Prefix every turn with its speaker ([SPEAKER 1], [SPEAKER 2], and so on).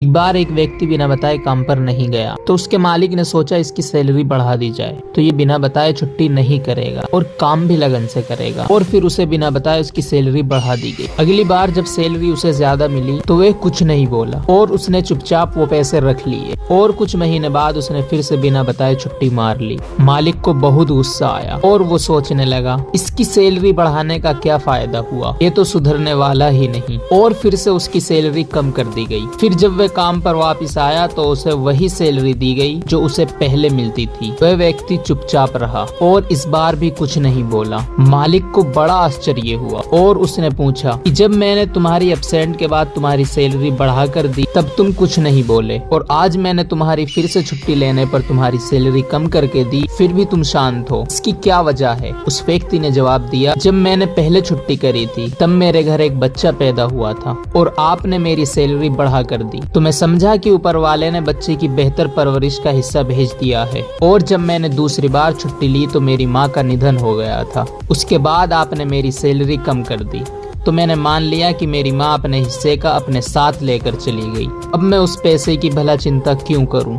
[SPEAKER 1] एक बार एक व्यक्ति बिना बताए काम पर नहीं गया तो उसके मालिक ने सोचा इसकी सैलरी बढ़ा दी जाए। तो ये बिना बताए छुट्टी नहीं करेगा और काम भी लगन से करेगा और फिर उसे बिना बताए उसकी सैलरी बढ़ा दी गई। अगली बार जब सैलरी उसे ज्यादा मिली तो वह कुछ नहीं बोला और उसने चुपचाप वो पैसे रख लिए और कुछ महीने बाद उसने फिर से बिना बताए छुट्टी मार ली। मालिक को बहुत गुस्सा आया और वो सोचने लगा इसकी सैलरी बढ़ाने का क्या फायदा हुआ, ये तो सुधरने वाला ही नहीं। और फिर से उसकी सैलरी कम कर दी गई। फिर जब काम पर वापस आया तो उसे वही सैलरी दी गई जो उसे पहले मिलती थी। वह व्यक्ति चुपचाप रहा और इस बार भी कुछ नहीं बोला। मालिक को बड़ा आश्चर्य हुआ और उसने पूछा कि जब मैंने तुम्हारी एब्सेंट के बाद तुम्हारी सैलरी बढ़ाकर दी तब तुम कुछ नहीं बोले और आज मैंने तुम्हारी फिर से छुट्टी लेने पर तुम्हारी सैलरी कम करके दी फिर भी तुम शांत हो, इसकी क्या वजह है? उस व्यक्ति ने जवाब दिया, जब मैंने पहले छुट्टी करी थी तब मेरे घर एक बच्चा पैदा हुआ था और आपने मेरी सैलरी बढ़ा कर दी तो मैं समझा कि ऊपर वाले ने बच्चे की बेहतर परवरिश का हिस्सा भेज दिया है। और जब मैंने दूसरी बार छुट्टी ली तो मेरी माँ का निधन हो गया था। उसके बाद आपने मेरी सैलरी कम कर दी तो मैंने मान लिया कि मेरी माँ अपने हिस्से का अपने साथ लेकर चली गई। अब मैं उस पैसे की भला चिंता क्यों करूं?